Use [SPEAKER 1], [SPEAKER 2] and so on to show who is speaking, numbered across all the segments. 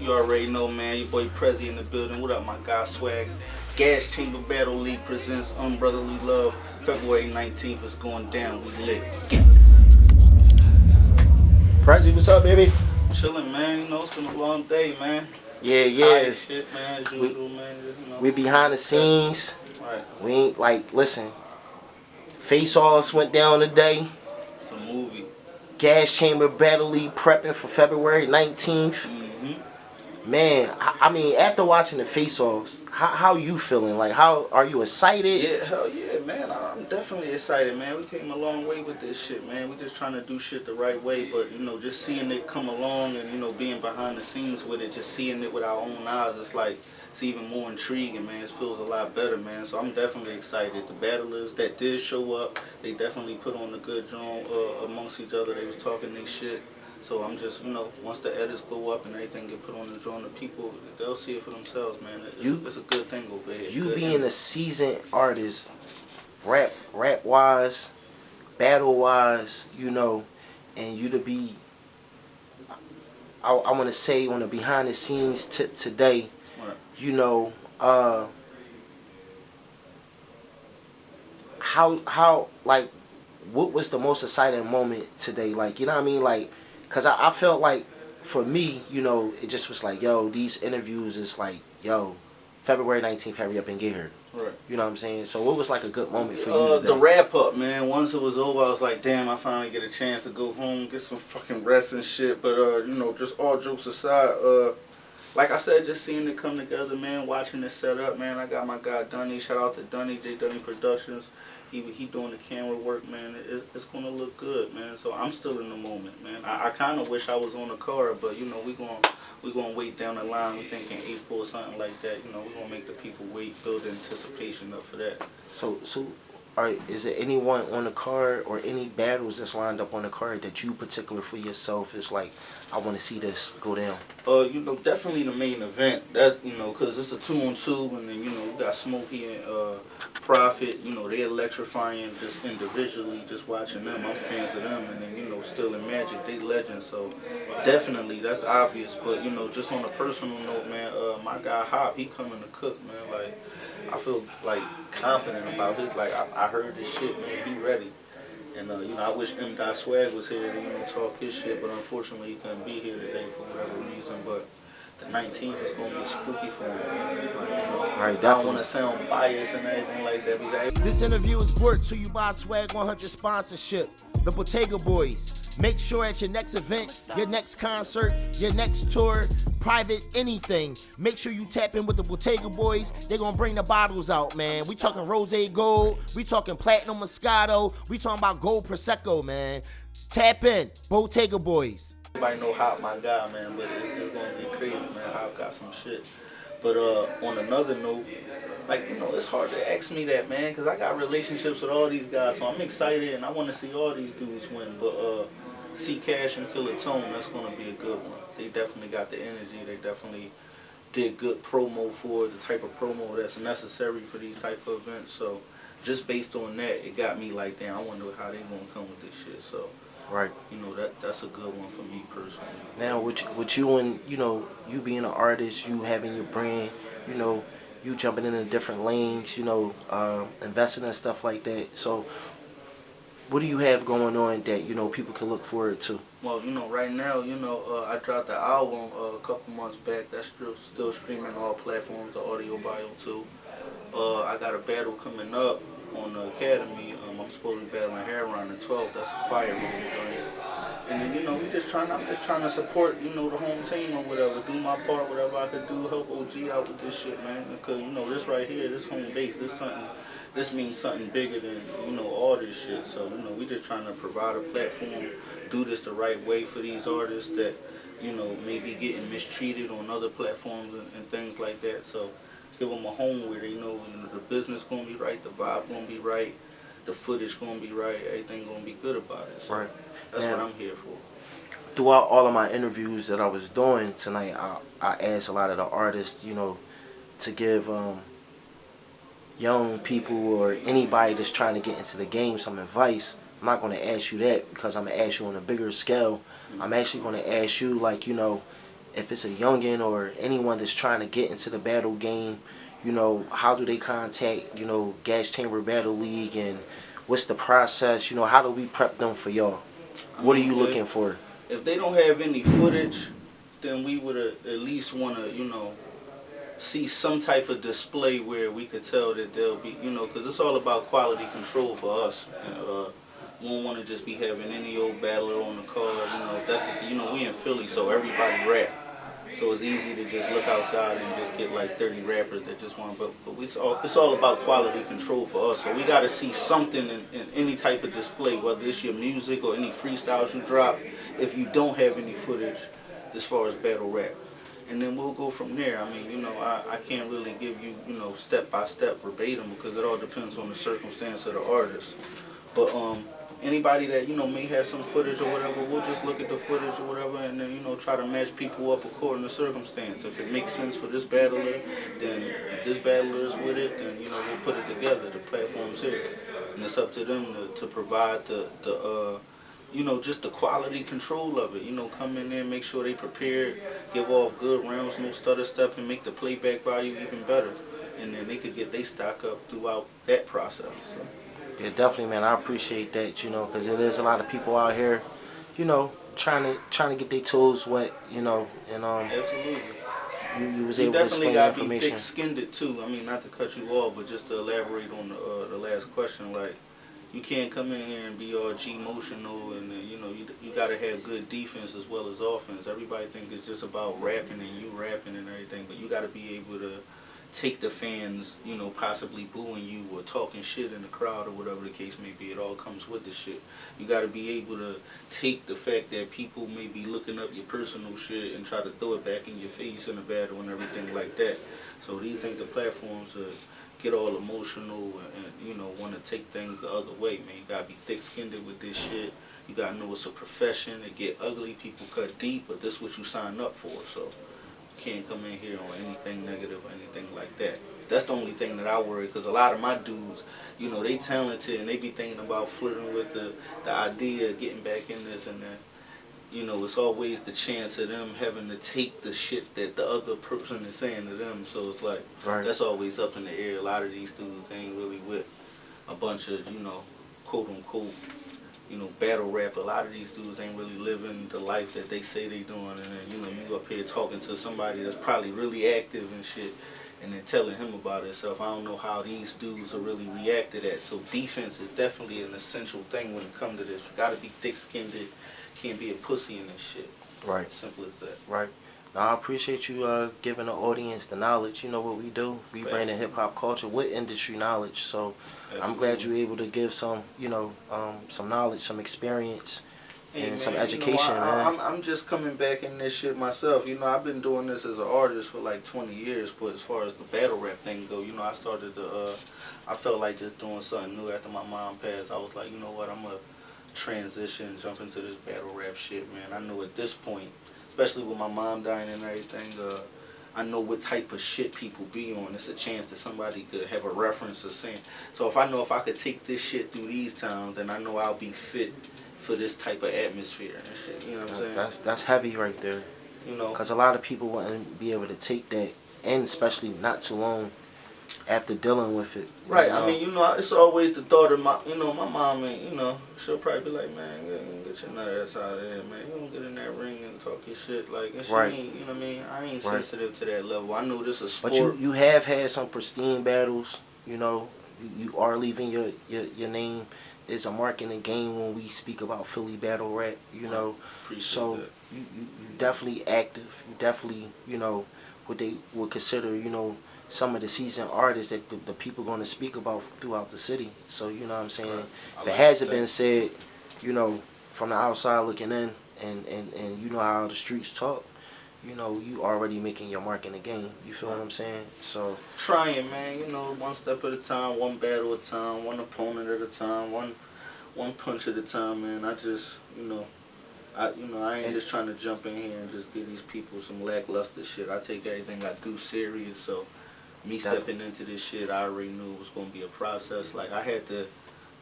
[SPEAKER 1] You already know, man. Your boy Prezzy in the building. What up, my guy Swag? Gcbl presents Unbrotherly Love. February 19th is going down. We lit.
[SPEAKER 2] Prezzy, what's up, baby?
[SPEAKER 1] Chilling, man. You know, it's been a long day, man.
[SPEAKER 2] Yeah.
[SPEAKER 1] Shit, man. As usual, man. You know,
[SPEAKER 2] we behind the scenes.
[SPEAKER 1] Right.
[SPEAKER 2] We ain't like, listen. Face-offs went down today.
[SPEAKER 1] It's a movie.
[SPEAKER 2] Gcbl prepping for February 19th. Man, I mean, after watching the face-offs, how you feeling? Like, how are you excited?
[SPEAKER 1] Yeah, hell yeah, man. I'm definitely excited, man. We came a long way with this shit, man. We just trying to do shit the right way, but, you know, just seeing it come along and, you know, being behind the scenes with it, just seeing it with our own eyes, it's like, it's even more intriguing, man. It feels a lot better, man. So I'm definitely excited. The battlers that did show up, they definitely put on the good joint amongst each other. They was talking their shit. So I'm just, you know, once the edits go up and everything get put on the drawing, the people, they'll see it for themselves, man. It's a good thing over here.
[SPEAKER 2] You being a seasoned artist, rap-wise, battle-wise, you know, and you to be, I want to say on the behind the scenes tip today,
[SPEAKER 1] right.
[SPEAKER 2] You know, how, like, what was the most exciting moment today? Like, you know what I mean? Like, because I felt like, for me, you know, it just was like, yo, these interviews is like, yo, February 19th, hurry up and get here.
[SPEAKER 1] Right.
[SPEAKER 2] You know what I'm saying? So what was like a good moment for you today?
[SPEAKER 1] The wrap up, man. Once it was over, I was like, damn, I finally get a chance to go home, get some fucking rest and shit. But, you know, just all jokes aside, like I said, just seeing it come together, man, watching it set up, man. I got my guy Dunny. Shout out to Dunny, J. Dunny Productions. He doing the camera work, man. It's gonna look good, man. So I'm still in the moment, man. I kind of wish I was on the card, but you know we gonna wait down the line. We thinking April or something like that. You know we gonna make the people wait, build anticipation up for that.
[SPEAKER 2] So, all right, is there anyone on the card or any battles that's lined up on the card that you particular for yourself is like, I want to see this go down?
[SPEAKER 1] You know, definitely the main event. That's, you know, because it's a 2-on-2, and then, you know, we got Smokey and Prophet. You know, they're electrifying just individually, just watching them. I'm fans of them, and then, you know, Still in Magic, they legends. So definitely, that's obvious. But, you know, just on a personal note, man, my guy Hop, he coming to cook, man. Like, I feel like confident about his. Like I heard this shit, man. He ready, and you know I wish M. Swag was here to, you know, talk his shit, but unfortunately he couldn't be here today for whatever reason. But the 19th is gonna be spooky for him, man. Like, you know,
[SPEAKER 2] all right,
[SPEAKER 1] I don't want to sound biased and anything like that. But
[SPEAKER 3] this interview is brought to you by Swag 100 sponsorship, the Bottega Boys. Make sure at your next event, your next concert, your next tour, private anything, make sure you tap in with the Bottega Boys. They're gonna bring the bottles out, man. We talking Rosé Gold, we talking Platinum Moscato, we talking about Gold Prosecco, man. Tap in, Bottega Boys.
[SPEAKER 1] Everybody know Hop, my guy, man, but it's gonna be crazy, man. Hop got some shit. But on another note, like, you know, it's hard to ask me that, man, because I got relationships with all these guys, so I'm excited and I want to see all these dudes win. But C Cash and Killer Tone, that's going to be a good one. They definitely got the energy. They definitely did good promo for the type of promo that's necessary for these type of events. So just based on that, it got me like, damn, I wonder how they going to come with this shit. So,
[SPEAKER 2] right,
[SPEAKER 1] you know, that's a good one for me personally.
[SPEAKER 2] Now, with you and, you know, you being an artist, you having your brand, you know, you jumping into different lanes, you know, investing and stuff like that. So what do you have going on that, you know, people can look forward to?
[SPEAKER 1] Well, you know, right now, you know, I dropped the album a couple months back. That's still streaming on all platforms, the audio bio too. I got a battle coming up on the Academy. I'm supposed to be battling Heron the 12th. That's a quiet room joint. And then, you know, I'm just trying to support, you know, the home team or whatever, do my part, whatever I could do, help OG out with this shit, man. Because, you know, this right here, this home base, this means something bigger than, you know, all this shit. So, you know, we just trying to provide a platform, do this the right way for these artists that, you know, may be getting mistreated on other platforms and things like that. So give them a home where they know, you know, the business gonna be right, the vibe gonna be right, the footage gonna be right, everything gonna be good about it. So
[SPEAKER 2] right.
[SPEAKER 1] That's what I'm here for.
[SPEAKER 2] Throughout all of my interviews that I was doing tonight, I asked a lot of the artists, you know, to give young people or anybody that's trying to get into the game some advice. I'm not going to ask you that because I'm going to ask you on a bigger scale. I'm actually going to ask you, like, you know, if it's a youngin or anyone that's trying to get into the battle game, you know, how do they contact, you know, Gaas Chamber Battle League, and what's the process? You know, how do we prep them for y'all? What are you looking for?
[SPEAKER 1] If they don't have any footage, then we would at least want to, you know, see some type of display where we could tell that they'll be, you know, because it's all about quality control for us. We don't want to just be having any old battler on the card, you know. If that's the, you know, we in Philly, so everybody rap. So it's easy to just look outside and just get like 30 rappers that just want, but it's all about quality control for us. So we got to see something in any type of display, whether it's your music or any freestyles you drop, if you don't have any footage as far as battle rap. And then we'll go from there. I mean, you know, I can't really give you, you know, step by step verbatim, because it all depends on the circumstance of the artist. But anybody that, you know, may have some footage or whatever, we'll just look at the footage or whatever, and then, you know, try to match people up according to circumstance. If it makes sense for this battler, then if this battler is with it, then, you know, we'll put it together. The platform's here, and it's up to them to provide the you know, just the quality control of it. You know, come in there, make sure they prepared, give off good rounds, no stutter step, and make the playback value even better. And then they could get their stock up throughout that process. So.
[SPEAKER 2] Yeah, definitely, man. I appreciate that, you know, because there's a lot of people out here, you know, trying to get their toes wet, you know, and
[SPEAKER 1] Absolutely.
[SPEAKER 2] You was able to explain the information.
[SPEAKER 1] You definitely got to be thick-skinned too. I mean, not to cut you off, but just to elaborate on the last question, like, you can't come in here and be all G-emotional, and you know, you got to have good defense as well as offense. Everybody think it's just about rapping and you rapping and everything, but you got to be able to take the fans, you know, possibly booing you or talking shit in the crowd or whatever the case may be. It all comes with the shit. You got to be able to take the fact that people may be looking up your personal shit and try to throw it back in your face in a battle and everything like that. So these ain't the platforms to get all emotional and you know, want to take things the other way, man. You got to be thick-skinned with this shit. You got to know it's a profession. It get ugly, people cut deep, but this is what you signed up for. So can't come in here on anything negative or anything like that. That's the only thing that I worry, because a lot of my dudes, you know, they talented and they be thinking about flirting with the idea of getting back in this and that. You know, it's always the chance of them having to take the shit that the other person is saying to them. So it's like, that's always up in the air. A lot of these dudes, they ain't really with a bunch of, you know, quote unquote, you know, battle rap. A lot of these dudes ain't really living the life that they say they doing. And then, you know, you up here talking to somebody that's probably really active and shit, and then telling him about himself. I don't know how these dudes will really react to that. So defense is definitely an essential thing when it comes to this. You got to be thick-skinned. Can't be a pussy in this shit. Right. Simple as that.
[SPEAKER 2] Right. Now, I appreciate you giving the audience the knowledge. You know what we do. We bring the hip-hop culture with industry knowledge. So absolutely. I'm glad you're able to give some, you know, some knowledge, some experience, and man, some education, man.
[SPEAKER 1] I'm just coming back in this shit myself. You know, I've been doing this as an artist for like 20 years, but as far as the battle rap thing go, you know, I started to, I felt like just doing something new after my mom passed. I was like, you know what, I'm going to transition, jump into this battle rap shit, man. I know at this point, especially with my mom dying and everything, I know what type of shit people be on. It's a chance that somebody could have a reference or saying. So if I know if I could take this shit through these times, then I know I'll be fit for this type of atmosphere and shit. You know what I'm saying?
[SPEAKER 2] That's heavy right there.
[SPEAKER 1] You know,
[SPEAKER 2] because a lot of people wouldn't be able to take that, and especially not too long after dealing with it.
[SPEAKER 1] Right. I mean, you know, it's always the thought of my, you know, my mom, and you know, she'll probably be like, man, get your nut ass out of there, man. You don't get in that ring and talk your shit, like, and she ain't, you know what I mean? I ain't sensitive to that level. I know this is sport.
[SPEAKER 2] But you have had some pristine battles. You know, you are leaving your name is a mark in the game when we speak about Philly battle rap. You know, so you definitely active. You definitely, you know, what they would consider, you know, some of the seasoned artists that the people going to speak about throughout the city. So, you know what I'm saying? If it hasn't been said, you know, from the outside looking in, and you know how the streets talk, you know, you already making your mark in the game. You feel what I'm saying? So
[SPEAKER 1] trying, man, you know, one step at a time, one battle at a time, one opponent at a time, one punch at a time, man. I just, you know, I ain't just trying to jump in here and just give these people some lackluster shit. I take everything I do serious, so me stepping into this shit, I already knew it was going to be a process. Like, I had to,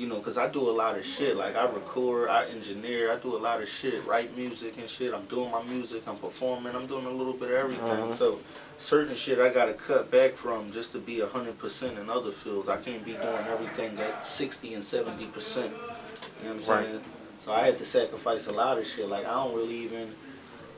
[SPEAKER 1] you know, because I do a lot of shit. Like, I record, I engineer, I do a lot of shit, write music and shit. I'm doing my music, I'm performing, I'm doing a little bit of everything. So certain shit I got to cut back from just to be 100% in other fields. I can't be doing everything at 60 and 70%. You know what I'm saying? So I had to sacrifice a lot of shit. Like, I don't really even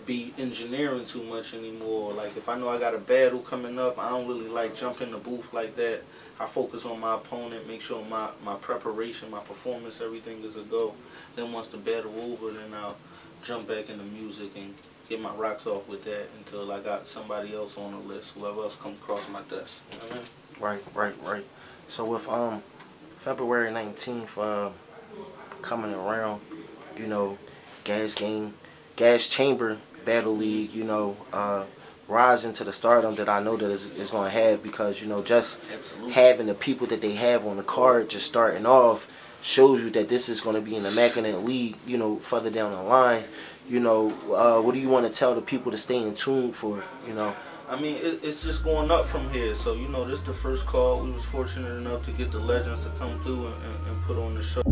[SPEAKER 1] be engineering too much anymore. Like, if I know I got a battle coming up, I don't really like jump in the booth like that. I focus on my opponent, make sure my preparation, my performance, everything is a go. Then once the battle over, then I'll jump back into music and get my rocks off with that until I got somebody else on the list, whoever else comes across my desk. You know what I mean?
[SPEAKER 2] Right. So with February 19th coming around, you know, Gaas Chamber Battle League, you know, rise into the stardom that I know that is going to have, because, you know, just having the people that they have on the card just starting off shows you that this is going to be an immaculate league, you know, further down the line. You know, what do you want to tell the people to stay in tune for, you know?
[SPEAKER 1] I mean, it's just going up from here. So, you know, this is the first call. We was fortunate enough to get the legends to come through and put on the show.